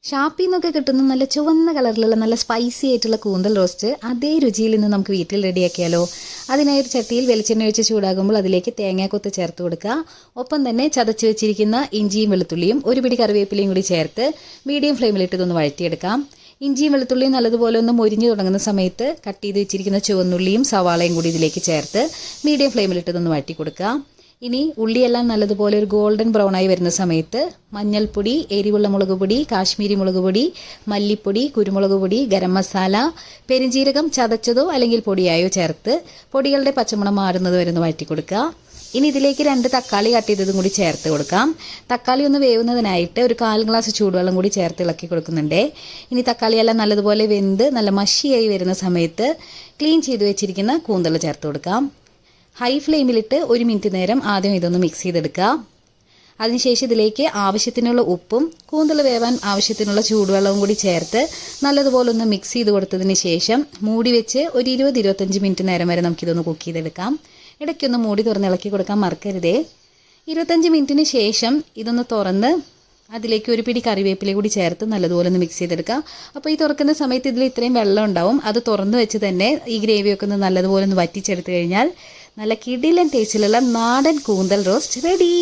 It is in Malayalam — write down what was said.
ഷാപ്പിൽ നിന്നൊക്കെ കിട്ടുന്ന നല്ല ചുവന്ന കളറിലുള്ള നല്ല സ്പൈസി ആയിട്ടുള്ള കൂന്തൽ റോസ്റ്റ് അതേ രുചിയിൽ നിന്ന് നമുക്ക് വീട്ടിൽ റെഡിയാക്കിയാലോ. അതിനായി ഒരു ചട്ടിയിൽ വെളിച്ചെണ്ണ ഒഴിച്ച് ചൂടാകുമ്പോൾ അതിലേക്ക് തേങ്ങാക്കൊത്ത് ചേർത്ത് കൊടുക്കുക. ഒപ്പം തന്നെ ചതച്ച് വെച്ചിരിക്കുന്ന ഇഞ്ചിയും വെളുത്തുള്ളിയും ഒരു പിടി കറിവേപ്പിലയും കൂടി ചേർത്ത് മീഡിയം ഫ്ലെയിമിലിട്ട് ഇതൊന്ന് വഴറ്റിയെടുക്കാം. ഇഞ്ചിയും വെളുത്തുള്ളിയും നല്ലതുപോലെ ഒന്ന് മൊരിഞ്ഞു തുടങ്ങുന്ന സമയത്ത് കട്ട് ചെയ്ത് വെച്ചിരിക്കുന്ന ചുവന്നുള്ളിയും സവാളയും കൂടി ഇതിലേക്ക് ചേർത്ത് മീഡിയം ഫ്ലെയിമിലിട്ട് ഇതൊന്ന് വഴറ്റി കൊടുക്കുക. ഇനി ഉള്ളിയെല്ലാം നല്ലതുപോലെ ഒരു ഗോൾഡൻ ബ്രൗൺ ആയി വരുന്ന സമയത്ത് മഞ്ഞൾപ്പൊടി, എരിവുള്ള മുളക് പൊടി, കാശ്മീരി മുളക് പൊടി, മല്ലിപ്പൊടി, കുരുമുളക് പൊടി, ഗരം മസാല, പെരിഞ്ജീരകം ചതച്ചതോ അല്ലെങ്കിൽ പൊടിയായോ ചേർത്ത് പൊടികളുടെ പച്ചമണം മാറുന്നത് വരെ ഒന്ന് വഴറ്റി കൊടുക്കുക. ഇനി ഇതിലേക്ക് 2 തക്കാളി കട്ട് ചെയ്തതും കൂടി ചേർത്ത് കൊടുക്കാം. തക്കാളി ഒന്ന് വേവുന്നതിനായിട്ട് ഒരു 1/4 ഗ്ലാസ് ചൂടുവെള്ളം കൂടി ചേർത്ത് ഇളക്കി കൊടുക്കുന്നുണ്ട്. ഇനി തക്കാളിയെല്ലാം നല്ലതുപോലെ വെന്ത് നല്ല മഷിയായി വരുന്ന സമയത്ത് ക്ലീൻ ചെയ്ത് വെച്ചിരിക്കുന്ന കൂന്തൽ ചേർത്ത് കൊടുക്കാം. ഹൈ ഫ്ലെയിമിലിട്ട് 1 മിനിറ്റ് നേരം ആദ്യം ഇതൊന്ന് മിക്സ് ചെയ്തെടുക്കുക. അതിനുശേഷം ഇതിലേക്ക് ആവശ്യത്തിനുള്ള ഉപ്പും കൂന്തൽ വേവാൻ ആവശ്യത്തിനുള്ള ചൂടുവെള്ളവും കൂടി ചേർത്ത് നല്ലതുപോലെ ഒന്ന് മിക്സ് ചെയ്ത് കൊടുത്തതിന് ശേഷം മൂടി വെച്ച് ഒരു 20-25 മിനിറ്റ് നേരം വരെ നമുക്കിതൊന്ന് കുക്ക് ചെയ്തെടുക്കാം. ഇടയ്ക്കൊന്ന് മൂടി തുറന്ന് ഇളക്കി കൊടുക്കാൻ മറക്കരുതേ. 25 മിനിറ്റിന് ശേഷം ഇതൊന്ന് തുറന്ന് അതിലേക്ക് ഒരു പിടി കറിവേപ്പില കൂടി ചേർത്ത് നല്ലതുപോലെ ഒന്ന് മിക്സ് ചെയ്തെടുക്കാം. അപ്പോൾ ഈ തുറക്കുന്ന സമയത്ത് ഇതിൽ ഇത്രയും വെള്ളം ഉണ്ടാവും. അത് തുറന്ന് വെച്ച് തന്നെ ഈ ഗ്രേവിയൊക്കെ ഒന്ന് നല്ലതുപോലെ ഒന്ന് വറ്റിച്ചെടുത്ത് കഴിഞ്ഞാൽ നല്ല കിടിലൻ ടേസ്റ്റിലുള്ള നാടൻ കൂന്തൽ റോസ്റ്റ് റെഡി.